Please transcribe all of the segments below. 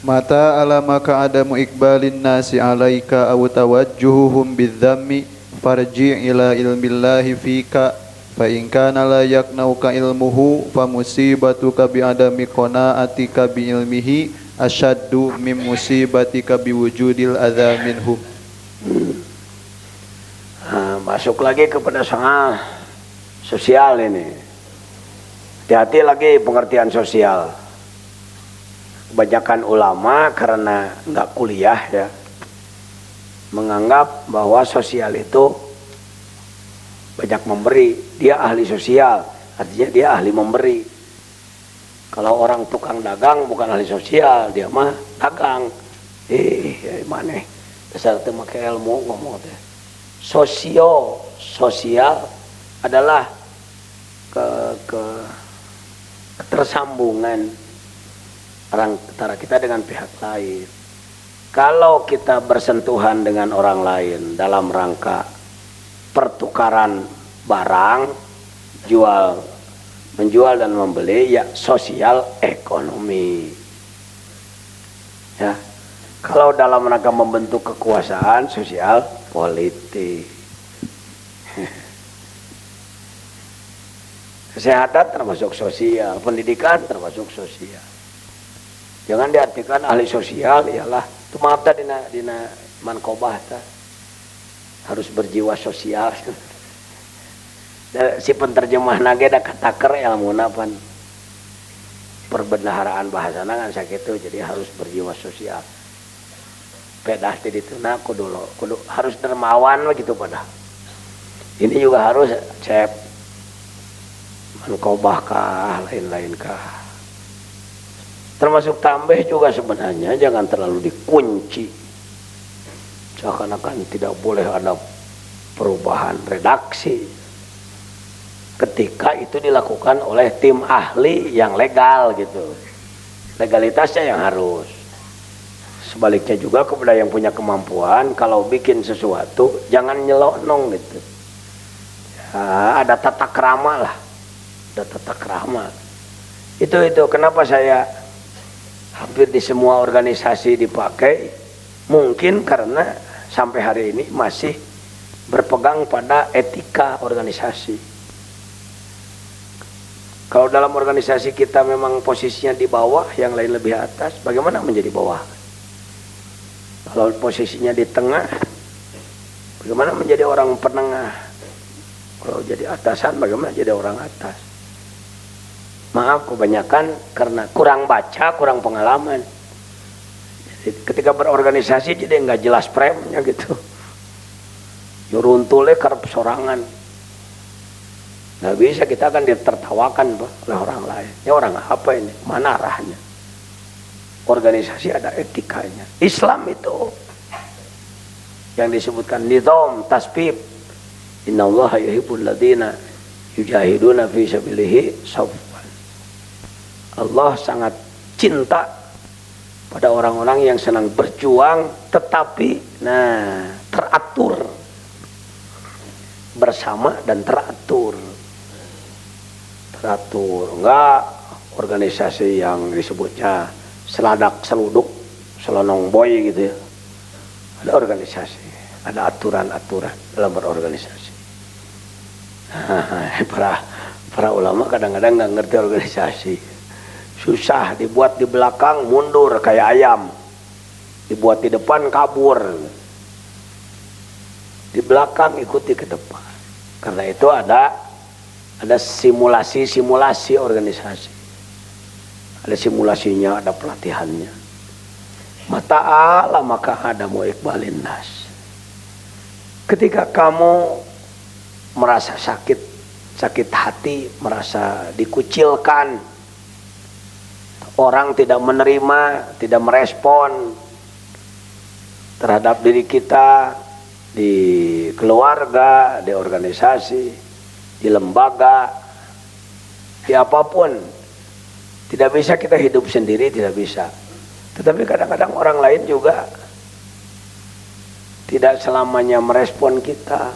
Mata alamaka adamu iqbalin nasi alaika aw tawajjuhuhum bidzammi farji' ila ilmillahi fika fa in kana la yaknauka ilmuhu fa musibatuka bi adami qanaatika bi ilmihi asyaddu min musibatika bi wujudil adza minhum. Masuk lagi kepada soal sosial ini. Hati-hati lagi pengertian sosial. Kebanyakan ulama karena nggak kuliah ya menganggap bahwa sosial itu banyak memberi, dia ahli sosial, artinya dia ahli memberi. Kalau orang tukang dagang bukan ahli sosial, dia mah dagang. Mana dasar teu make ilmu ngomong teh. Sosial adalah ketersambungan antara kita dengan pihak lain. Kalau kita bersentuhan dengan orang lain dalam rangka pertukaran barang, menjual dan membeli, ya sosial ekonomi. Ya, kalau dalam rangka membentuk kekuasaan, sosial politik. Kesehatan termasuk sosial, pendidikan termasuk sosial. Jangan diartikan ahli sosial ialah itu maaf tadi dina mankobah harus berjiwa sosial. Si penterjemah nage da kataker ilmuna pan perbendaharaan bahasana kan sakitu, jadi harus berjiwa sosial. Pedah di ditu na kudu harus dermawan begitu padahal. Ini juga harus cep mankobah kah lain-lain kah. Termasuk tambah juga sebenarnya jangan terlalu dikunci. Seakan-akan tidak boleh ada perubahan redaksi. Ketika itu dilakukan oleh tim ahli yang legal gitu. Legalitasnya yang harus. Sebaliknya juga kepada yang punya kemampuan, kalau bikin sesuatu jangan nyelonong gitu. Ya, ada tata krama lah. Ada tata krama. Itu kenapa saya hampir di semua organisasi dipakai, mungkin karena sampai hari ini masih berpegang pada etika organisasi. Kalau dalam organisasi kita memang posisinya di bawah, yang lain lebih atas, bagaimana menjadi bawah? Kalau posisinya di tengah, bagaimana menjadi orang penengah? Kalau jadi atasan, bagaimana jadi orang atas? Maaf, kebanyakan karena kurang baca, kurang pengalaman. Jadi, ketika berorganisasi jadi nggak jelas premnya gitu. Yuruntule karep sorangan. Nggak bisa, kita akan ditertawakan oleh orang lain. Ini orang apa ini? Mana arahnya? Organisasi ada etikanya. Islam itu yang disebutkan nizam tasbib. Innallaha yuhibbul ladzina yujahiduna fi sabilihi shafwan. Allah sangat cinta pada orang-orang yang senang berjuang tetapi teratur bersama dan teratur enggak organisasi yang disebutnya seladak seluduk selonong boy gitu ya. Ada organisasi, ada aturan-aturan dalam berorganisasi. Para ulama kadang-kadang nggak ngerti organisasi. Susah, dibuat di belakang mundur kayak ayam, dibuat di depan kabur, di belakang ikuti ke depan. Karena itu ada simulasi organisasi, ada simulasinya, ada pelatihannya. Mata'ala maka adamu iqbalin nas. Ketika kamu merasa sakit hati, merasa dikucilkan, orang tidak menerima, tidak merespon terhadap diri kita di keluarga, di organisasi, di lembaga, di apapun. Tidak bisa kita hidup sendiri, tidak bisa. Tetapi kadang-kadang orang lain juga tidak selamanya merespon kita.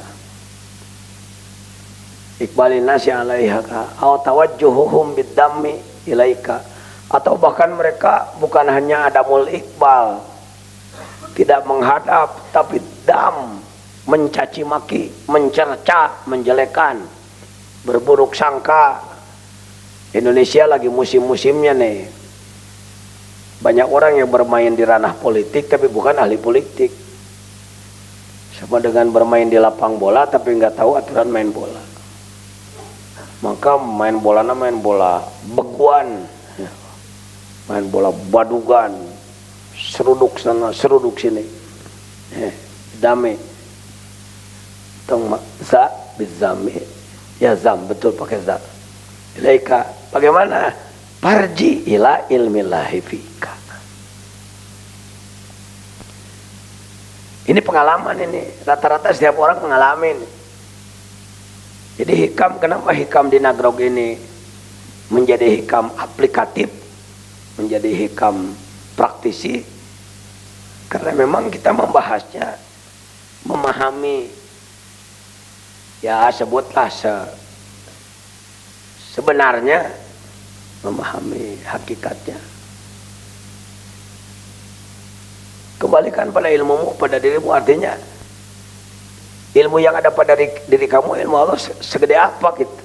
Iqbalin nasi alaihaka aw tawajjuhuhum biddammi ilaika Atau bahkan mereka bukan hanya adamul iqbal, tidak menghadap, tapi dam, mencaci maki, mencerca, menjelekan, berburuk sangka. Indonesia lagi musim-musimnya nih. Banyak orang yang bermain di ranah politik tapi bukan ahli politik. Sama dengan bermain di lapang bola tapi nggak tahu aturan main bola. Maka main bola beguan, main bola badugan, seruduk sana, seruduk sini. Dame. Tong za bizami. Ya zam, betul pakai za. Ilaika, bagaimana? Parji ila ilmillahi fika. Ini pengalaman ini. Rata-rata setiap orang mengalami ini. Jadi hikam, kenapa hikam di Nagrog ini menjadi hikam aplikatif, menjadi hikam praktisi? Karena memang kita membahasnya, memahami, ya sebutlah sebenarnya, memahami hakikatnya. Kembalikan pada ilmumu, pada dirimu, artinya ilmu yang ada pada diri kamu, ilmu Allah segede apa gitu.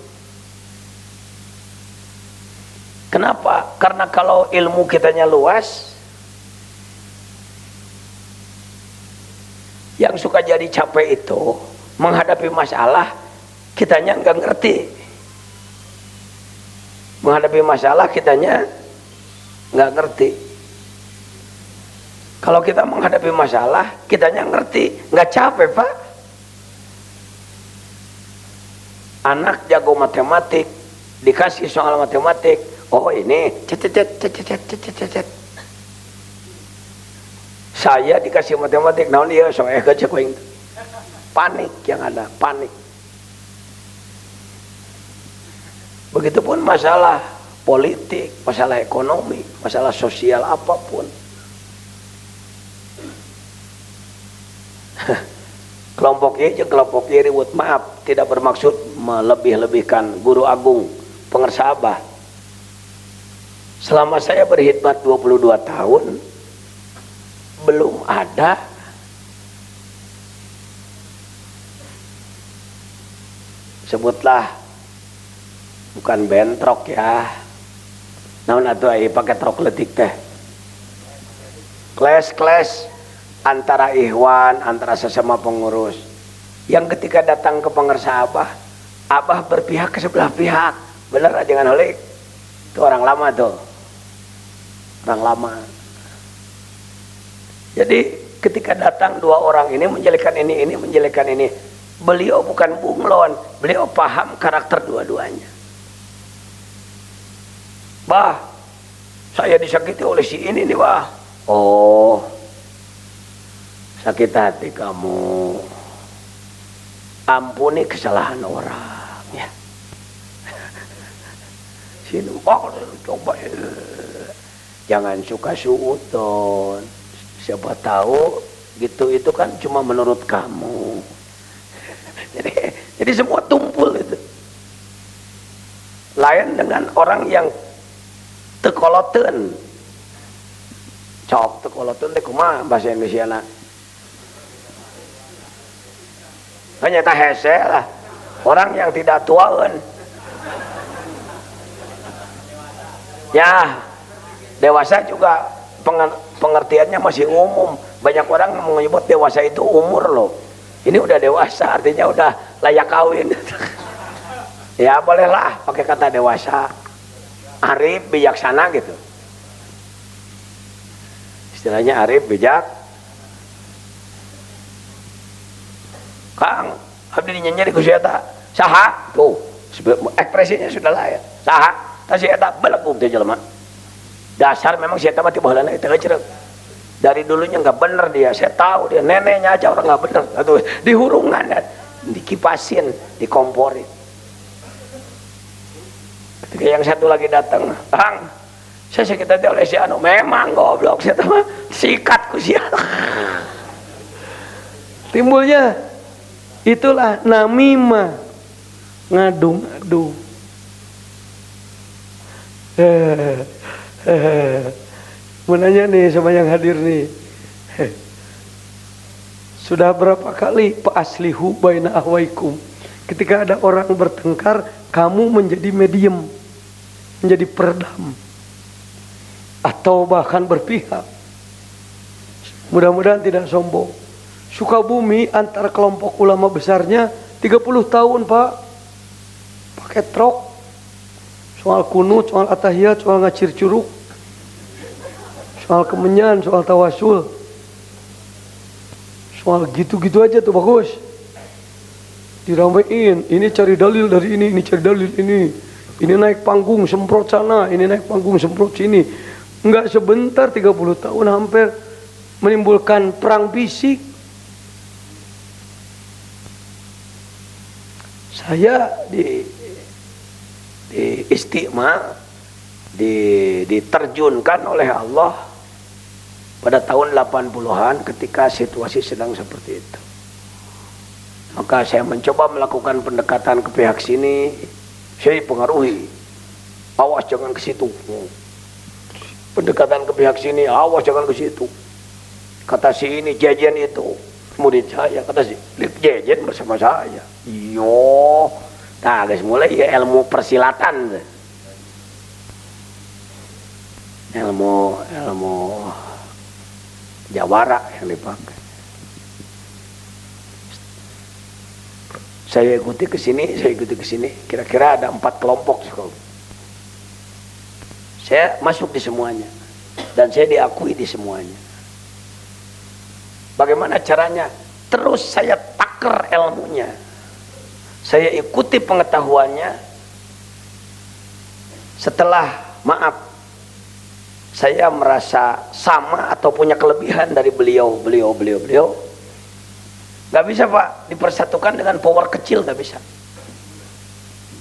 Kenapa? Karena kalau ilmu kitanya luas, yang suka jadi capek itu menghadapi masalah kitanya nggak ngerti. Menghadapi masalah kitanya nggak ngerti. Kalau kita menghadapi masalah kitanya ngerti, nggak capek pak. Anak jago matematik dikasih soal matematik, oh ini cet. Saya dikasih matematik, naon dia soal kecekoing, panik yang ada, panik. Begitupun masalah politik, masalah ekonomi, masalah sosial apapun. Kelompok Y jeung kelompok Y ribut, maaf, tidak bermaksud melebih-lebihkan guru agung pengersa Abah. Selama saya berkhidmat 22 tahun, belum ada sebutlah, bukan bentrok ya, naon atuh ai pakai trok letik teh, kelas antara ikhwan, antara sesama pengurus, yang ketika datang ke pengersa Abah berpihak ke sebelah pihak. Bener aja jangan holik, itu orang lama tuh, orang lama. Jadi ketika datang dua orang ini menjelekan ini menjelekan ini, beliau bukan bunglon, beliau paham karakter dua-duanya. Bah, saya disakiti oleh si ini nih bah. Oh, sakit hati kamu, ampuni kesalahan orang ya. Sini, oh, coba jangan suka suuton. Siapa tahu gitu, itu kan cuma menurut kamu. Jadi semua tumpul itu. Lain dengan orang yang tekoloten. Cok tekoloten teh kumaha bahasa Indonesiana? Hanya tah hese lah. Orang yang tidak tuaeun. Ya, dewasa juga pengertiannya masih umum. Banyak orang menyebut dewasa itu umur loh. Ini udah dewasa, artinya udah layak kawin. Ya bolehlah pakai kata dewasa. Arif, bijaksana gitu. Istilahnya arif, bijak. Kang, abdi nyanyi di kusiata. Saha? Tuh, ekspresinya sudah layak. Saha? Tasi eta belegug teh jelema. Dasar memang si eta mah tibaheulana eta cerek. Dari dulunya nggak bener dia, saya tahu dia, neneknya aja orang nggak bener. Atau dihurungan, dikipasin, dikomporin. Ketika yang satu lagi datang, Kang, saya sakit hati oleh si anu, memang goblok, saya tahu sikat ku sia. Timbulnya itulah namimah, ngadu-ngadu. Mau nanya nih sama yang hadir nih. Sudah berapa kali Pak aslihu baina ahwaikum? Ketika ada orang bertengkar, kamu menjadi medium, menjadi peredam, atau bahkan berpihak. Mudah-mudahan tidak sombong. Sukabumi antara kelompok ulama besarnya 30 tahun Pak, pakai truk, soal kunut, soal atahiyat, soal ngacir curug, soal kemenyan, soal tawasul, soal gitu-gitu aja tuh bagus. Diramein, ini cari dalil dari ini cari dalil ini naik panggung semprot sana, ini naik panggung semprot sini. Enggak sebentar 30 tahun hampir menimbulkan perang fisik. Saya di istiqma diterjunkan oleh Allah pada tahun 80-an ketika situasi sedang seperti itu. Maka saya mencoba melakukan pendekatan ke pihak sini. Saya dipengaruhi, awas jangan ke situ. Pendekatan ke pihak sini, awas jangan ke situ. Kata si ini jajan itu murid saya, kata si jajan bersama saya. Iyo, nah guys mulai ya ilmu persilatan, ilmu jawara yang dipakai. Saya ikuti ke sini, kira-kira ada 4 kelompok. Saya masuk di semuanya dan saya diakui di semuanya. Bagaimana caranya? Terus saya taker ilmunya, saya ikuti pengetahuannya. Setelah maaf, saya merasa sama atau punya kelebihan dari beliau. Gak bisa Pak dipersatukan dengan power kecil, gak bisa.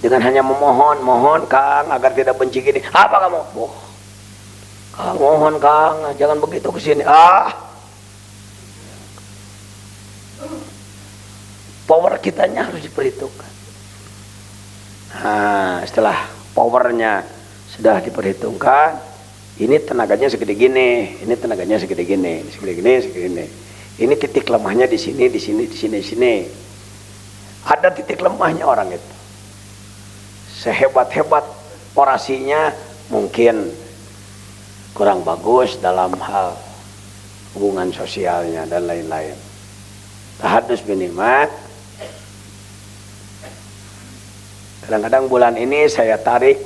Dengan hanya mohon Kang agar tidak benci gini. Apa kamu? Kang mohon Kang jangan begitu ke sini. Power kitanya harus diperhitungkan. Nah, setelah powernya sudah diperhitungkan, ini tenaganya segede gini, ini tenaganya segede gini, segede gini. Ini titik lemahnya di sini. Ada titik lemahnya orang itu. Sehebat-hebat orasinya mungkin kurang bagus dalam hal hubungan sosialnya dan lain-lain. Tahadus binimat. Kadang-kadang bulan ini saya tarik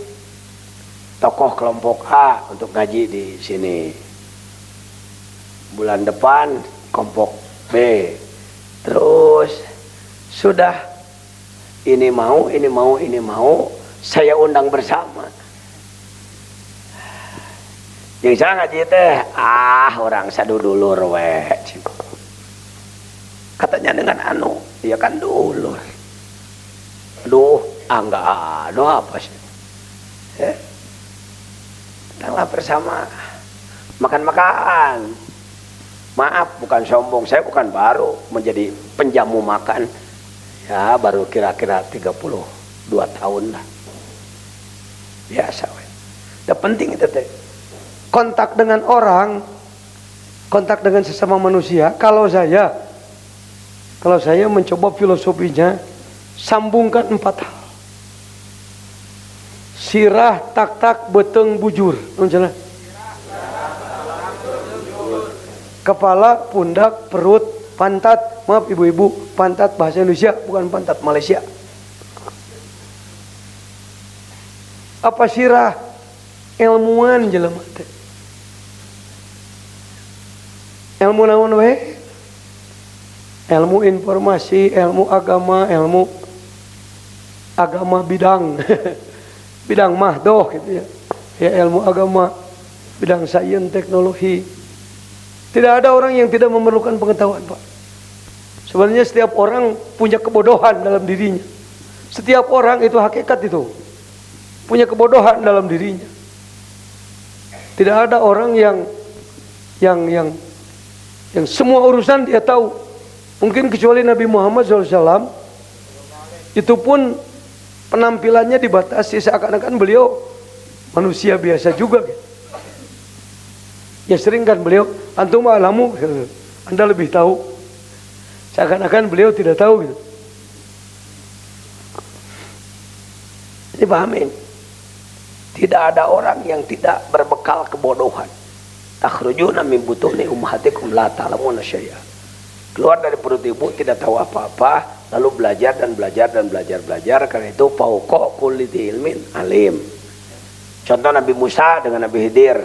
tokoh kelompok A untuk ngaji di sini. Bulan depan kelompok B. Terus sudah ini mau, saya undang bersama. Yang saya ngaji teh, orang sadudulur we. Katanya dengan ya kan dulur. Aduh, enggak ada apa sih. Datanglah bersama. Makan-makan. Maaf, bukan sombong, saya bukan baru menjadi penjamu makan. Ya, baru kira-kira 32 tahun lah. Biasa, we. Udah penting itu teh. Kontak dengan orang, kontak dengan sesama manusia. Kalau saya mencoba filosofinya, sambungkan 4 hal. Sirah, tak-tak, beteng, bujur. Misalnya. Kepala, pundak, perut, pantat. Maaf ibu-ibu, pantat bahasa Indonesia bukan pantat Malaysia. Apa sirah? Ilmuwan jelema teh. Ilmu naon we? Ilmu informasi, ilmu agama, ilmu agama bidang bidang mahdoh gitu ya. Ya ilmu agama, bidang sains, teknologi. Tidak ada orang yang tidak memerlukan pengetahuan, Pak. Sebenarnya setiap orang punya kebodohan dalam dirinya. Setiap orang itu hakikat itu. Punya kebodohan dalam dirinya. Tidak ada orang yang semua urusan dia tahu. Mungkin kecuali Nabi Muhammad SAW. Itu pun penampilannya dibatasi seakan-akan beliau manusia biasa juga. Ya sering kan beliau, antum alamu, Anda lebih tahu. Seakan-akan beliau tidak tahu gitu. Ini pahamin. Tidak ada orang yang tidak berbekal kebodohan. Takhrujuna min butuni ummahatikum la ta'lamuna syai'a. Keluar dari perut ibu tidak tahu apa-apa, lalu belajar dan belajar dan belajar. Karena itu fauqa kulli dzi ilmin alim. Contoh Nabi Musa dengan Nabi Khidir.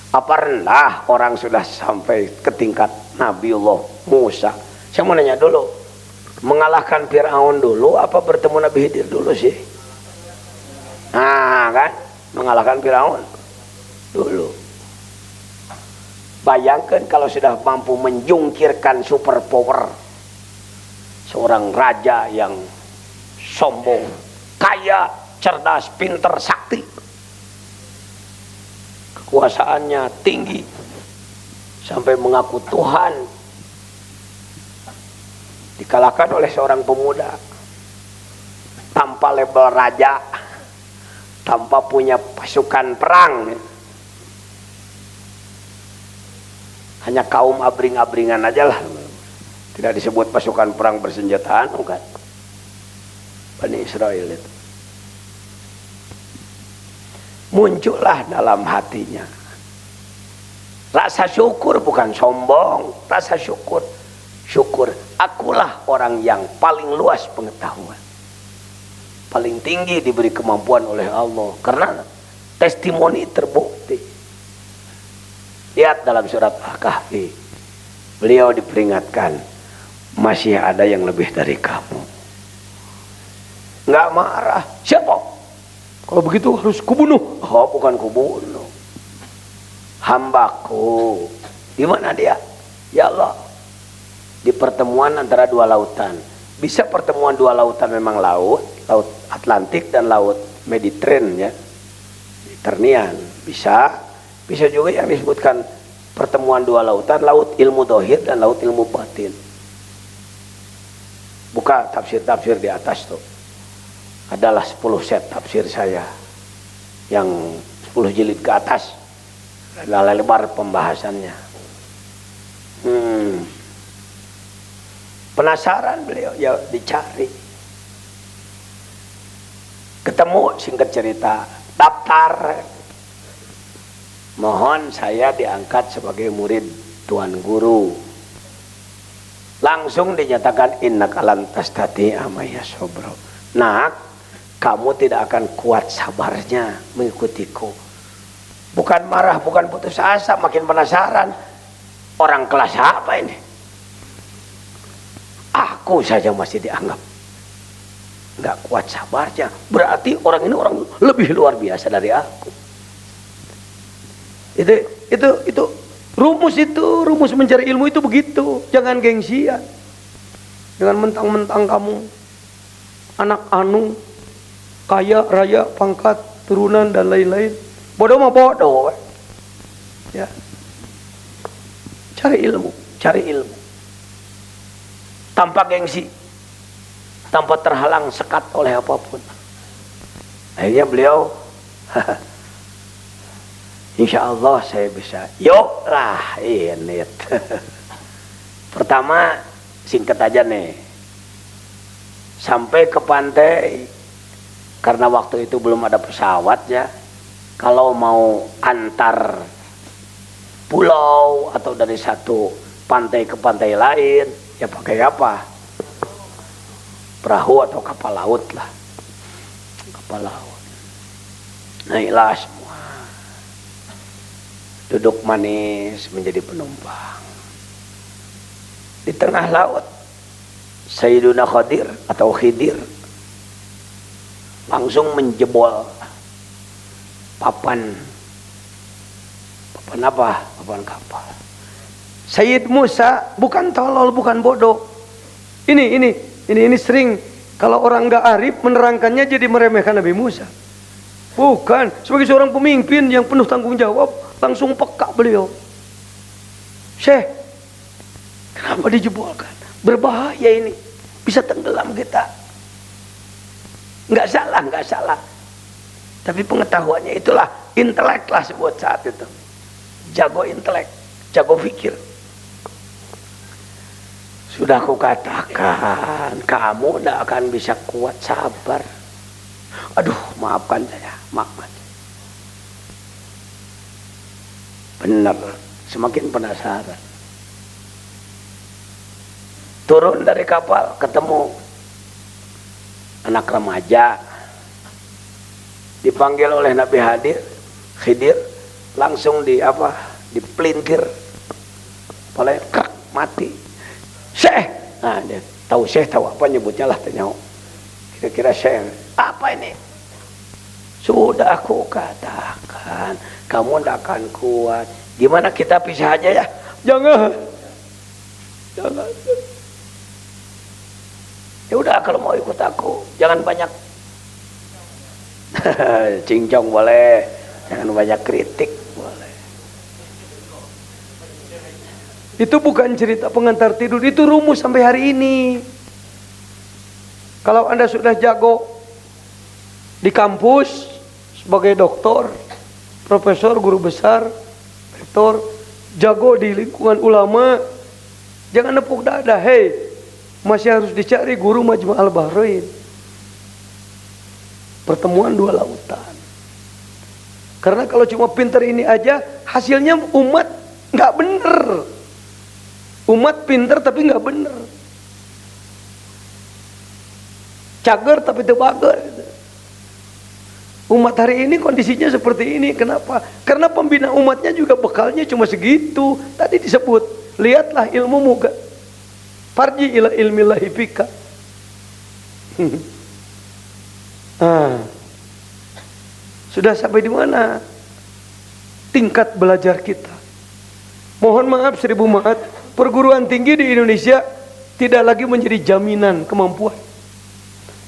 Apa rendah orang sudah sampai ke tingkat Nabiullah Musa? Saya mau nanya dulu, mengalahkan Fir'aun dulu apa bertemu Nabi Khidir dulu sih? Nah kan, mengalahkan Fir'aun dulu. Bayangkan kalau sudah mampu menjungkirkan super power seorang raja yang sombong, kaya, cerdas, pinter, sakti, kekuasaannya tinggi sampai mengaku Tuhan, dikalahkan oleh seorang pemuda tanpa label raja, tanpa punya pasukan perang, hanya kaum abring-abringan aja lah, tidak disebut pasukan perang bersenjataan, bukan. Bani Israel itu muncullah dalam hatinya rasa syukur, bukan sombong, rasa syukur. Akulah orang yang paling luas pengetahuan, paling tinggi diberi kemampuan oleh Allah, karena testimoni terbukti. Lihat dalam surat Al-Kahfi, beliau diperingatkan masih ada yang lebih dari kamu. Nggak marah, siapa? Kalau begitu harus kubunuh. Oh, bukan kubunuh. Hambaku. Di mana dia? Ya Allah. Di pertemuan antara dua lautan. Bisa pertemuan dua lautan memang laut Atlantik dan laut Mediterranean ya. Mediterranean bisa. Bisa juga yang disebutkan pertemuan dua lautan, laut ilmu dohir dan laut ilmu batin. Buka tafsir-tafsir di atas tuh. Adalah 10 set tafsir saya yang 10 jilid ke atas, adalah lebar pembahasannya. Penasaran beliau, ya dicari, ketemu, singkat cerita, daftar, mohon saya diangkat sebagai murid tuan guru. Langsung dinyatakan innaka lan tastati'a ma'ya sabra. Nak, kamu tidak akan kuat sabarnya mengikutiku. Bukan marah, bukan putus asa, makin penasaran. Orang kelas apa ini? Aku saja masih dianggap nggak kuat sabarnya. Berarti orang ini orang lebih luar biasa dari aku. Itu rumus mencari ilmu itu begitu. Jangan gengsian. Jangan mentang-mentang kamu anak anu, kaya, raya, pangkat, turunan dan lain-lain. Bodoh mah bodoh. Ya. Cari ilmu. Tanpa gengsi, tanpa terhalang sekat oleh apapun. Akhirnya beliau, insya Allah saya bisa. Yuk lah, ini. Pertama, singkat aja nih. Sampai ke pantai, karena waktu itu belum ada pesawat ya. Kalau mau antar pulau atau dari satu pantai ke pantai lain, ya pakai apa? Perahu atau kapal laut lah. Kapal laut. Naiklah semua. Duduk manis menjadi penumpang. Di tengah laut, Sayyiduna Khadir atau Khidir langsung menjebol papan apa? Papan kapal. Sayyid Musa bukan tolol, bukan bodoh. Ini sering kalau orang nggak arif menerangkannya jadi meremehkan Nabi Musa. Bukan, sebagai seorang pemimpin yang penuh tanggung jawab, langsung peka beliau. Syekh, kenapa dijebolkan? Berbahaya ini, bisa tenggelam kita. Nggak salah. Tapi pengetahuannya itulah intelek lah sebut saat itu. jago intelek, jago pikir. Sudah aku katakan, kamu tidak akan bisa kuat, sabar. Aduh, maafkan saya, maafkan. Benar, semakin penasaran. Turun dari kapal, ketemu anak remaja, dipanggil oleh Nabi Khidir, langsung dipelintir, oleh krak, mati. Syekh, nah dia tahu Syekh, tahu apa nyebutnya lah, tanya. Kira-kira Syekh, apa ini? Sudah aku katakan, kamu tidak akan kuat. Gimana kita pisah aja ya? Jangan. Ya udah, kalau mau ikut aku, jangan banyak cincong boleh, jangan banyak kritik boleh. Itu bukan cerita pengantar tidur, itu rumus sampai hari ini. Kalau Anda sudah jago di kampus sebagai doktor, profesor, guru besar, rektor, jago di lingkungan ulama, jangan nepuk dada, hei, masih harus dicari guru Majma' al-Bahrain. Pertemuan dua lautan. Karena kalau cuma pinter ini aja, hasilnya umat nggak bener. Umat pinter tapi nggak bener. Cager tapi tebager. Umat hari ini kondisinya seperti ini. Kenapa? Karena pembina umatnya juga bekalnya cuma segitu. Tadi disebut, lihatlah ilmumu. Farji ila ilmillahi fika. Sudah sampai di mana tingkat belajar kita? Mohon maaf, 1000 maaf, perguruan tinggi di Indonesia tidak lagi menjadi jaminan kemampuan.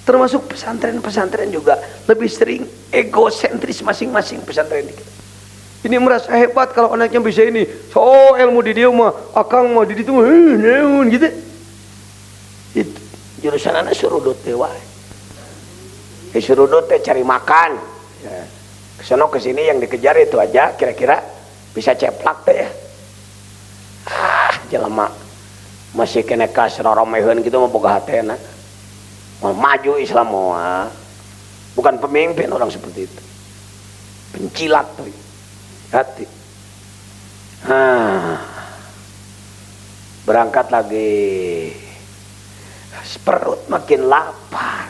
Termasuk pesantren-pesantren juga lebih sering egosentris masing-masing pesantren ini. Ini merasa hebat kalau anaknya bisa ini. So ilmu di dia mah, akang mah di itu neun gitu. Itu Jurusan anak surudut dewa. Surudut teh cari makan. Ya. Kesono kesini yang dikejar itu aja, kira-kira bisa ceplak teh ya. Jelema masih kena kasroromeheun gitu mah boga hatena. Mau maju Islam mau. Bukan pemimpin orang seperti itu. Pencilat tuh. Hati. Berangkat lagi. Perut makin lapar.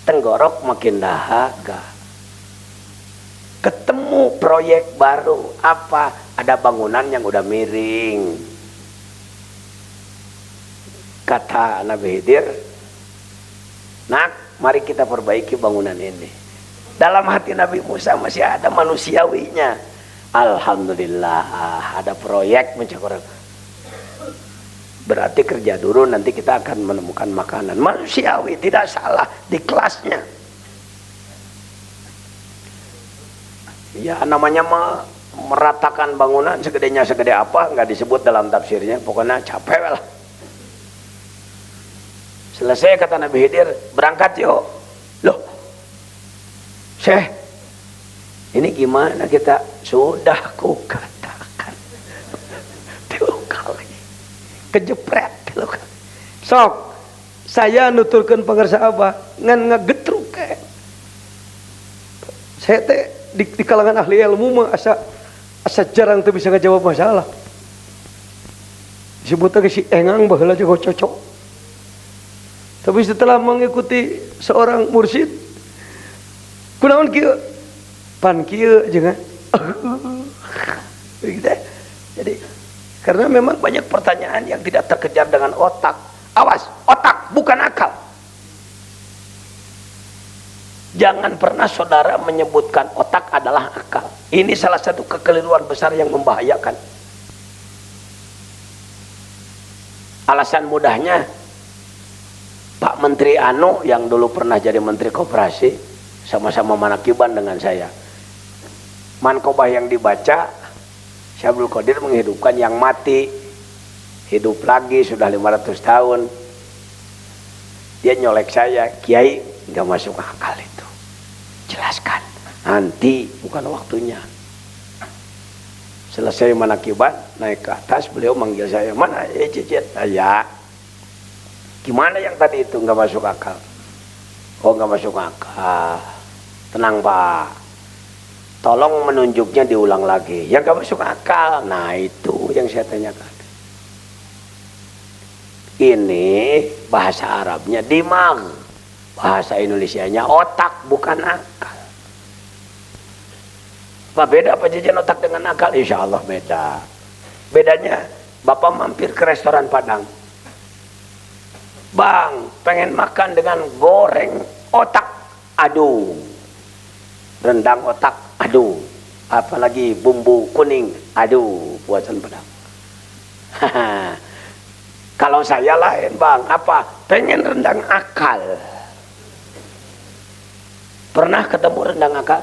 Tenggorok makin dahaga. Ketemu proyek baru. Apa? Ada bangunan yang udah miring. Kata Nabi Khidir, nak, mari kita perbaiki bangunan ini. Dalam hati Nabi Musa masih ada manusiawinya. Alhamdulillah, ada proyek mencakup. Berarti kerja dulu, nanti kita akan menemukan makanan. Manusiawi, tidak salah di kelasnya. Ya namanya meratakan bangunan segedenya segede apa, nggak disebut dalam tafsirnya. Pokoknya capek lah. Selesai kata Nabi Khidir, berangkat yuk. Loh, Syekh, ini gimana kita? Sudah ku katakan 3 kali. Kejepret 3 kali. Sok, saya nuturkan pangarsa Abah, ngan ngagetruk kayak. Saya teh di kalangan ahli ilmu mah asa jarang tuh bisa ngejawab masalah. Disebutnya si engang baheula juga cocok. Tapi setelah mengikuti seorang mursyid, kunaon kieu? Pan kieu jeung gitu. Jadi karena memang banyak pertanyaan yang tidak terkejar dengan otak. Awas, otak bukan akal. Jangan pernah saudara menyebutkan otak adalah akal. Ini salah satu kekeliruan besar yang membahayakan. Alasan mudahnya, Pak Menteri Anu yang dulu pernah jadi Menteri Koperasi, sama-sama manakiban dengan saya. Mankobah yang dibaca, Syabdul Qadir menghidupkan yang mati, hidup lagi sudah 500 tahun. Dia nyolek saya, Kiai, nggak masuk akal itu. Jelaskan, nanti bukan waktunya. Selesai manakiban, naik ke atas, beliau manggil saya, mana cicit? Ya, gimana yang tadi itu nggak masuk akal? Oh nggak masuk akal. Tenang Pak, tolong menunjuknya diulang lagi. Yang nggak masuk akal, nah itu yang saya tanyakan. Ini bahasa Arabnya dimag, bahasa Indonesianya otak bukan akal. Apa beda apa jajan otak dengan akal? Insya Allah beda. Bedanya, Bapak mampir ke restoran Padang. Bang, pengen makan dengan goreng otak, aduh. Rendang otak, aduh. Apalagi bumbu kuning, aduh. Buatan Padang. Kalau saya lain Bang, apa? Pengen rendang akal. Pernah ketemu rendang akal?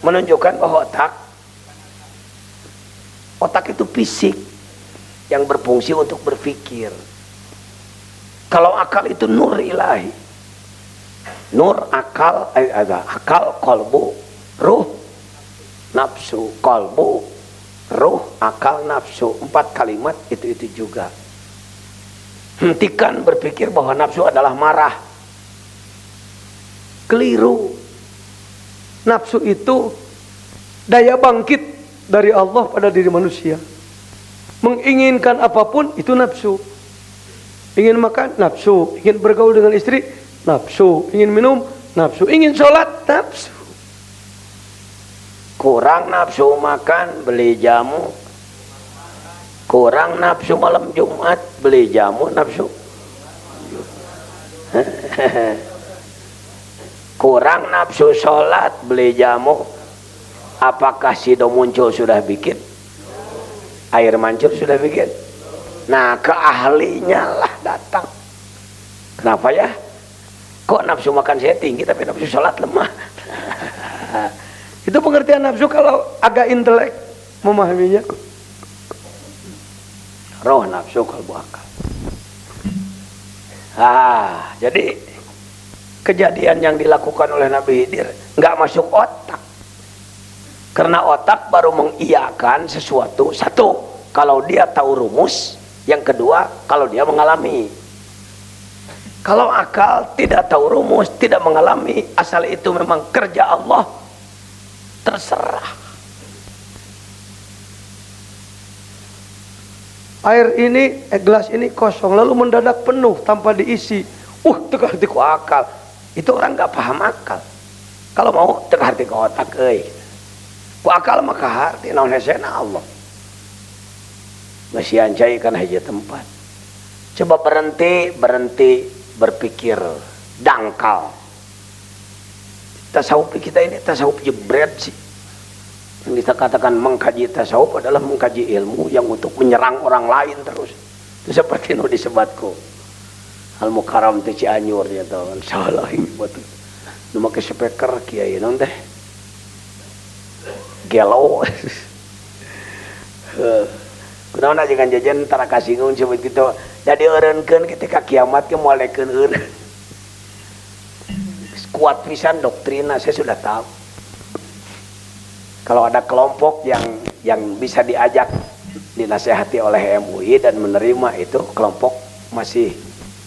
Menunjukkan bahwa otak itu fisik yang berfungsi untuk berpikir. Kalau akal itu nur ilahi, nur akal, akal kolbu, ruh, nafsu, kolbu, ruh, akal, nafsu, 4 kalimat itu juga. Hentikan berpikir bahwa nafsu adalah marah, keliru. Nafsu itu daya bangkit dari Allah pada diri manusia. Menginginkan apapun itu nafsu. Ingin makan, nafsu. Ingin bergaul dengan istri, nafsu. Ingin minum, nafsu. Ingin sholat, nafsu. Kurang nafsu makan, beli jamu. Kurang nafsu malam Jumat, beli jamu, nafsu. Kurang nafsu sholat, beli jamu. Apakah sido muncul sudah bikin? Air mancur sudah bikin? Nah, ke ahlinya lah datang. Kenapa ya? Kok nafsu makan saya tinggi tapi nafsu sholat lemah? Itu pengertian nafsu kalau agak intelek memahaminya. Roh nafsu kalbu akal. Jadi kejadian yang dilakukan oleh Nabi Khidir nggak masuk otak, karena otak baru mengiyakan sesuatu satu kalau dia tahu rumus, yang kedua kalau dia mengalami. Kalau akal tidak tahu rumus, tidak mengalami, asal itu memang kerja Allah, terserah. Air ini, gelas ini kosong lalu mendadak penuh tanpa diisi. Teka hati ku akal. Itu orang nggak paham akal. Kalau mau teka hati ku otak, ku akal maka hati naon hesena Allah. Masih anjay kan aja tempat. Coba berhenti berpikir dangkal. Tasawuf kita ini tasawuf jebret sih. Yang kita katakan mengkaji tasawuf adalah mengkaji ilmu yang untuk menyerang orang lain terus. Itu seperti nu disebatku. Al-Mukarram teh Cianjur ya tahu kan salah ini betul. Nu make speaker kiai naon teh. Gelo. Kunaon aja kan jajan tara kasinggung sebut gitu. Jadi eureunkeun ketika kiamat ke moalekeun eureun. Kuat pisan doktrina saya sudah tahu. Kalau ada kelompok yang bisa diajak dinasehati oleh MUI dan menerima itu, kelompok masih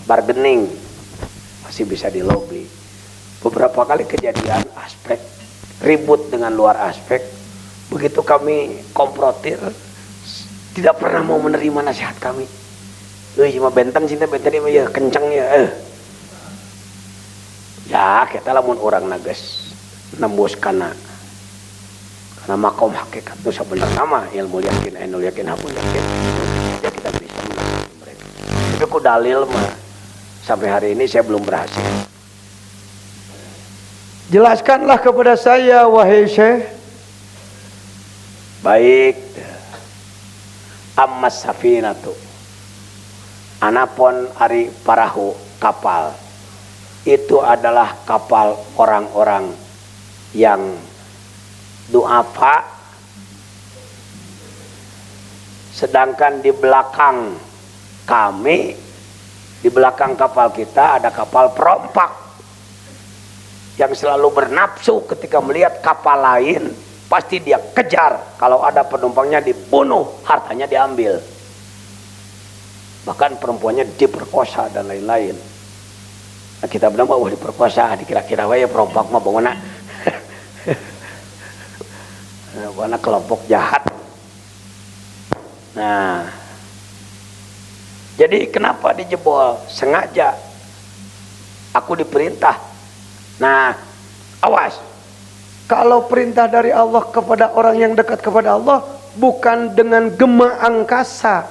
bargaining, masih bisa dilobi. Beberapa kali kejadian aspek ribut dengan luar aspek, begitu kami komprotir tidak pernah mau menerima nasihat kami. Cuma benten cinta benten ini ya kencang ya. Ya kita lamun orang nages nembus karena makom hakikat itu sebenarnya nama ilmu yakin hapun yakin ya kita bisa mengerti mereka. Tapi ku dalil mah sampai hari ini saya belum berhasil. Jelaskanlah kepada saya wahai Syekh. Baik. Ammas safinatu, anapun ari parahu kapal itu adalah kapal orang-orang yang duafa, sedangkan di belakang kami, di belakang kapal kita ada kapal perompak yang selalu bernafsu ketika melihat kapal lain pasti dia kejar. Kalau ada penumpangnya dibunuh, hartanya diambil. Bahkan perempuannya diperkosa dan lain-lain. Nah, kita bilang bahwa diperkosa, dikira-kira wae perompak mah bangunna. Karena kelompok jahat. Nah, jadi kenapa dijebol? Sengaja. Aku diperintah. Nah, awas. Kalau perintah dari Allah kepada orang yang dekat kepada Allah, bukan dengan gema angkasa.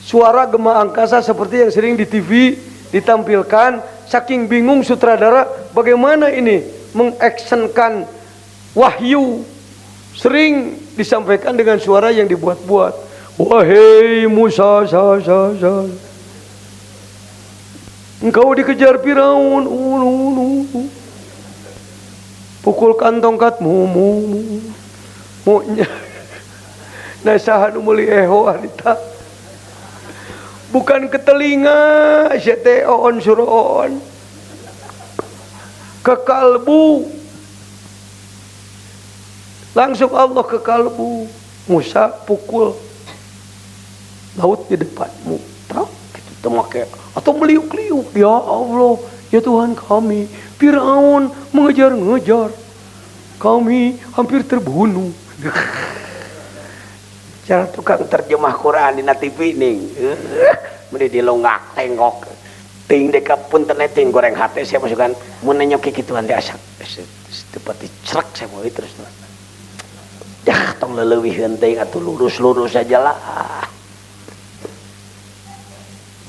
Suara gema angkasa seperti yang sering di TV ditampilkan, saking bingung sutradara bagaimana ini mengactionkan wahyu. Sering disampaikan dengan suara yang dibuat-buat. Wahai Musa, engkau dikejar Firaun, pukulkan tongkatmu, munya. Nasahan umuli eho alita. Bukan ke telinga, syete on suron, ke kalbu. Langsung Allah ke kalbu. Musa pukul laut di depanmu. Terus gitu make atau meliuk-liuk. Ya Allah, ya Tuhan kami, Firaun mengejar-ngejar. Kami hampir terbunuh. Cara tukang terjemah Quran di TV ning. Meni dilonggak tengok. Ting deka punten ting goreng hate saya masukkan mun nyoki kituan teh asa. Seperti cerak saya mau terus. Dah tong leuwihkeun teuing atuh lurus-lurus saja lah.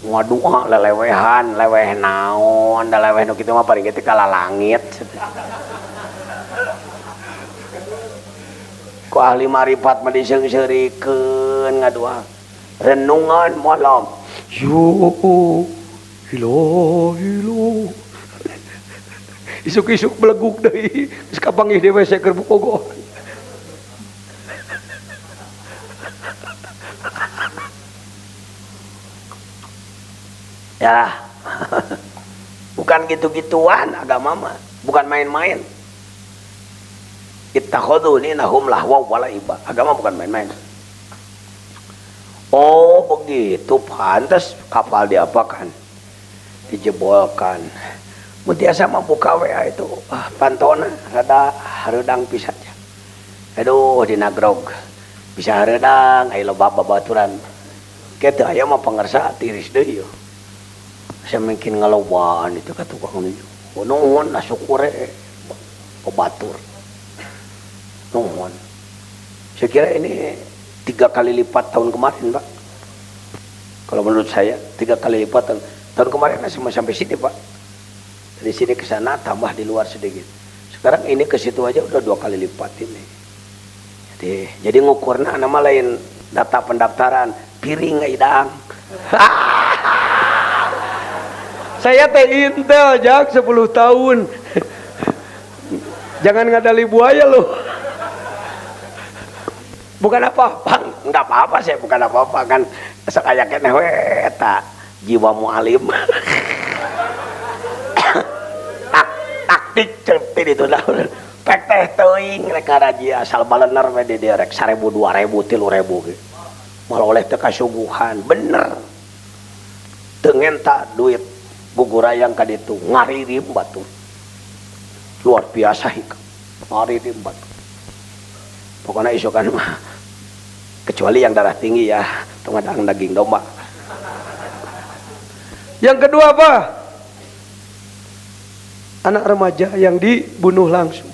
Ngadua lelewehan, leweh naon, da leweh nu kitu mah paling teh kala langit. Ku ahli marifat mah diseung-seurikeun ngadua. Renungan malam. Yo, hilo. Isuk-isuk beleguk deui, geus kapanggih dewe saya keur bogoh. Ya, bukan gitu-gituan agama mah, bukan main-main. Ittakhaduni nahum lahwa wala iba. Agama bukan main-main. Oh begitu, pantas kapal diapakan? Dijebolkan. Mutiasa mah buka WA itu, pantona rada hareudang pisan. Aduh di nagrog bisa hareudang, aya loba babaturan. Kitu aya mah pangarsa tiris deui. Saya mungkin ngalobaan itu ka tukang nu. Nuhun syukure obatur. Nuhun. Saya kira ini 3 kali lipat tahun kemarin, Pak. Kalau menurut saya 3 kali lipat tahun kemarin masih sampai sini, Pak. Dari sini ke sana tambah di luar sedikit. Sekarang ini ke situ aja udah 2 kali lipat ini. Jadi ngukurna nama lain data pendaftaran piring idang. Saya teh intel jak 10 tahun. Jangan ngadali buaya loh. Bukan apa-apa, enggak apa-apa saya bukan apa-apa kan sakaya keneh we eta jiwa mualim. Taktik cepet itu dah. Pek teh teuing rek ngaraji asal balener we di dieu rek 1000 2000 3000 ge. Malah oleh teu kasuguhan, bener. Teu ngenta duit gugurayang ka ditu ngaririm batu. Luar biasa hik. Ngaririm batu. Pokoknya isokan mah kecuali yang darah tinggi ya, tungadang daging domba. Yang kedua apa? Anak remaja yang dibunuh langsung.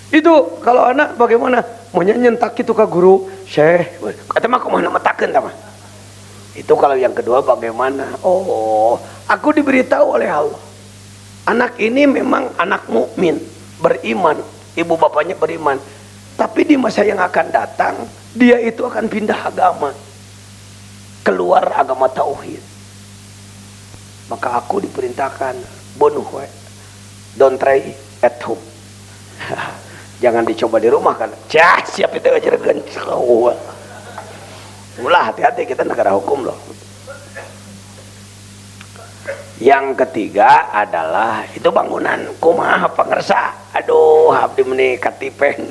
Itu kalau anak bagaimana? Maunya nyentak itu ke guru, Syekh. Kata mah kumaha matakeun tah mah. Itu kalau yang kedua bagaimana? Oh, aku diberitahu oleh Allah. Anak ini memang anak mukmin, beriman, ibu bapaknya beriman. Tapi di masa yang akan datang, dia itu akan pindah agama. Keluar agama tauhid. Maka aku diperintahkan bunuh we. Don't try at home. Jangan dicoba di rumah kan. Cah, siap itu aja regan. Ulah hati-hati, kita negara hukum loh. Yang ketiga adalah itu bangunan kumaha pangersa. Aduh, abdi meni katipeng.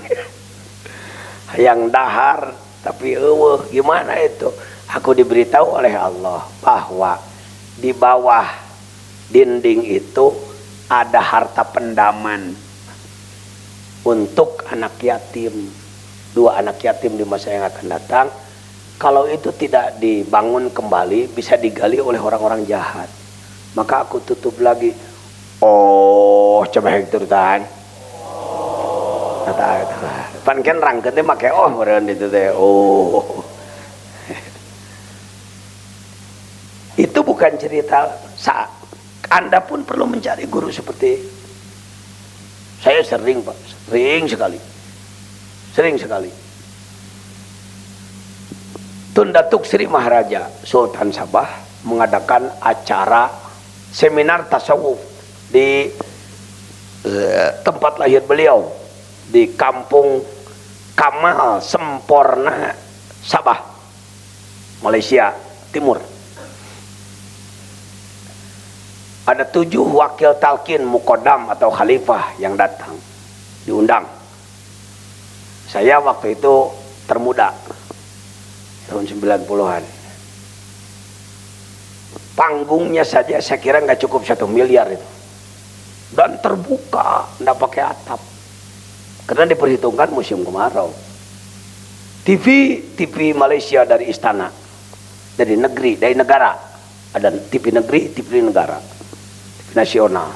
hayang dahar tapi eueuh. Gimana itu? Aku diberitahu oleh Allah bahwa di bawah dinding itu ada harta pendaman untuk anak yatim, 2 anak yatim di masa yang akan datang. Kalau itu tidak dibangun kembali, bisa digali oleh orang-orang jahat. Maka aku tutup lagi. Oh, coba itu tan. Kata pan kan rangketnya make meureun itu teh. Oh. Itu bukan cerita saat Anda pun perlu mencari guru seperti saya sering Pak, sering sekali. Tun Datuk Sri Maharaja Sultan Sabah mengadakan acara seminar tasawuf di tempat lahir beliau di Kampung Kamal Semporna Sabah, Malaysia Timur. Ada 7 wakil talqin mukodam atau khalifah yang datang, diundang. Saya waktu itu termuda, tahun 90-an. Panggungnya saja saya kira nggak cukup 1 miliar itu, dan terbuka, nggak pakai atap, karena diperhitungkan musim kemarau. TV Malaysia dari istana, dari negeri, dari negara, ada TV negeri, TV negara. Nasional.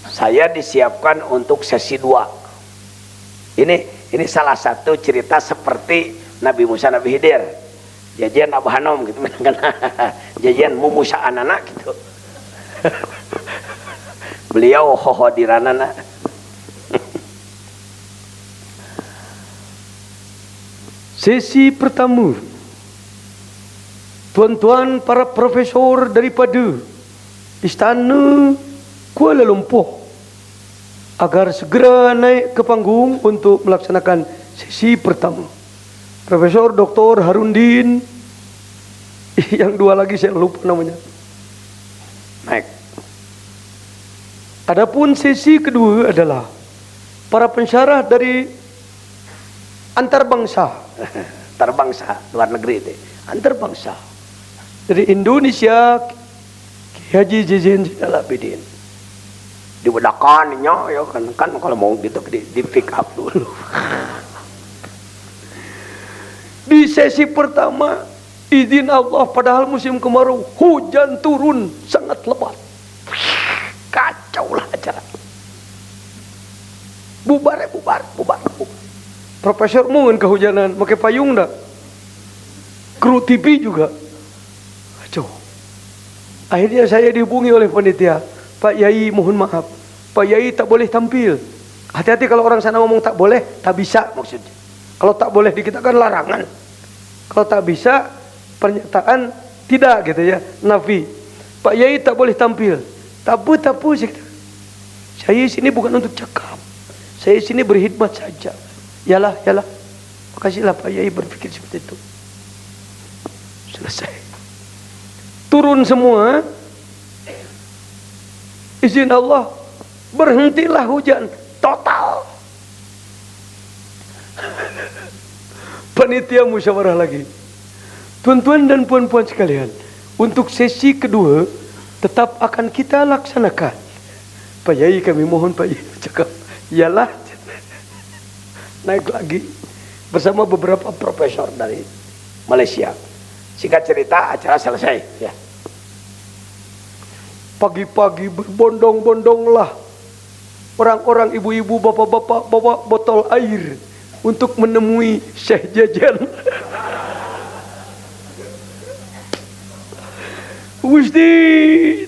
Saya disiapkan untuk sesi 2. Ini salah satu cerita seperti Nabi Musa Nabi Khidir. Jajian Abu Hanom gitu kan. Jajian Musa anak gitu. Beliau hodiranana. Sesi pertama. Tuan-tuan para profesor daripada Istana Kuala Lumpur agar segera naik ke panggung untuk melaksanakan sesi pertama. Profesor Dr. Harundin, yang 2 lagi saya lupa namanya. Naik. Adapun sesi kedua adalah para pensyarah dari antarbangsa. Antarbangsa, luar negeri itu. Antarbangsa. Dari Indonesia, Haji Jajan Alabidin. Dibedakannya ya kan kalau mau gitu di pick up dulu. Di sesi pertama izin Allah, padahal musim kemarau, hujan turun sangat lebat. Kacau lah acara. Bubar. Profesor mungkin kehujanan, pakai payung dah. Kru TV juga. Kacau. Akhirnya saya dihubungi oleh panitia, Pak Yai mohon maaf, Pak Yai tak boleh tampil. Hati-hati kalau orang sana ngomong tak boleh, tak bisa maksudnya. Kalau tak boleh dikatakan larangan. Kalau tak bisa, pernyataan tidak gitu ya, nafi. Pak Yai tak boleh tampil. Tabu. Saya sini bukan untuk cakap. Saya sini berkhidmat saja. Yalah. Makasihlah Pak Yai berpikir seperti itu. Selesai. Turun semua, izin Allah, berhentilah hujan total. Panitia musyawarah lagi. Tuan-tuan dan puan-puan sekalian, untuk sesi kedua tetap akan kita laksanakan. Pak Yai kami mohon Pak Yai cakap, iyalah. Naik lagi bersama beberapa profesor dari Malaysia. Singkat cerita, acara selesai. Ya. Pagi-pagi berbondong-bondonglah orang-orang, ibu-ibu, bapak-bapak bawa botol air untuk menemui Syekh Jajan. Gusti,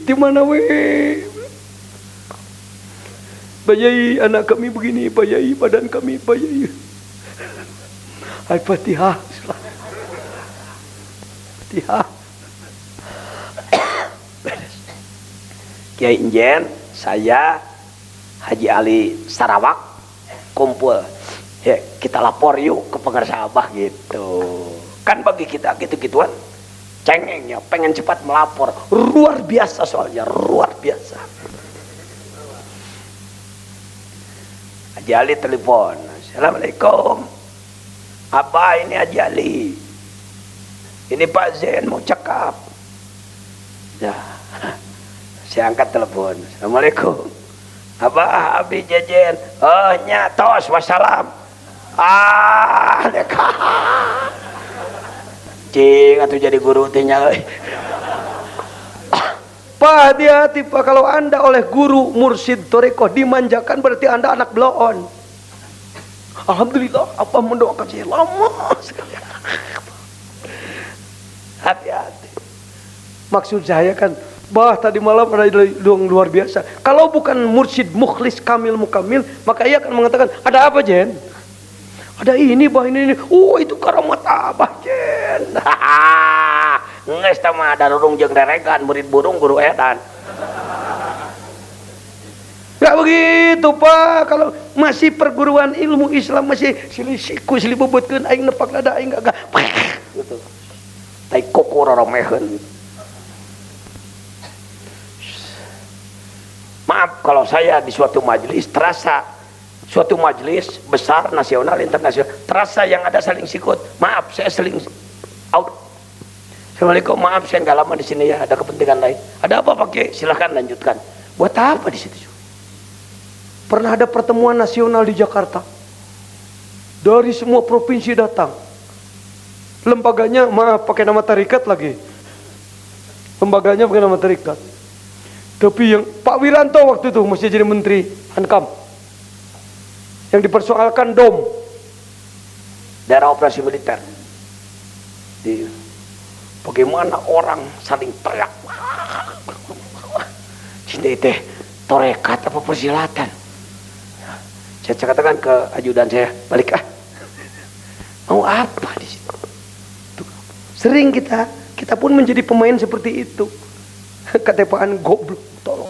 di mana weh? Pak Yai, anak kami begini, Pak Yai, badan kami, Pak Yai. Al-Fatihah. Kiai Injen, saya Haji Ali Sarawak kumpul. Ya, kita lapor yuk ke Pengarsa Abah gitu. Kan bagi kita gitu-gituan cengengnya, pengen cepat melapor. Luar biasa soalnya, luar biasa. Haji Ali telepon, Assalamualaikum. Abah, ini Ajali. Ini Pak Zen mau cakap. Ya. Saya angkat telepon. Assalamualaikum. Abah, Abi Jejen. Oh, nyatos, wassalam. Dekah. Cing, atuh jadi guru tinya. Pak, hati-hati Pak, kalau Anda oleh guru mursyid torekoh dimanjakan berarti Anda anak bloon. Alhamdulillah, apa mendoakan saya lama sekali. Hati-hati. Maksud saya kan, bah tadi malam ada yang luar biasa. Kalau bukan mursyid mukhlis kamil mukamil, maka ia akan mengatakan, ada apa Jen? Ada ini bah ini. Oh, itu karamat Abah Jen. Nges mah ada rurung jeung deregan murid burung guru edan. Gak begitu Pak. Kalau masih perguruan ilmu Islam masih silisiku silibubutkeun aing nepak dada aing gak gitu. Tai koko roromeheun. Maaf kalau saya di suatu majelis terasa suatu majelis besar nasional internasional terasa yang ada saling sikut. Maaf saya seling out. Assalamualaikum, maaf saya nggak lama di sini ya, ada kepentingan lain. Ada apa Pak Kiai? Silahkan lanjutkan. Buat apa di situ? Pernah ada pertemuan nasional di Jakarta. Dari semua provinsi datang. Lembaganya maaf pakai nama tarikat lagi. Lembaganya pakai nama tarikat. Tapi yang Pak Wiranto waktu itu masih jadi menteri Hankam. Yang dipersoalkan DOM, daerah operasi militer. Bagaimana orang saling teriak. Cinta teh torekat apa persilatan? Saya katakan ke ajudan saya, balik mau apa di situ? sering kita pun menjadi pemain seperti itu. Ketepaan goblok, tolong.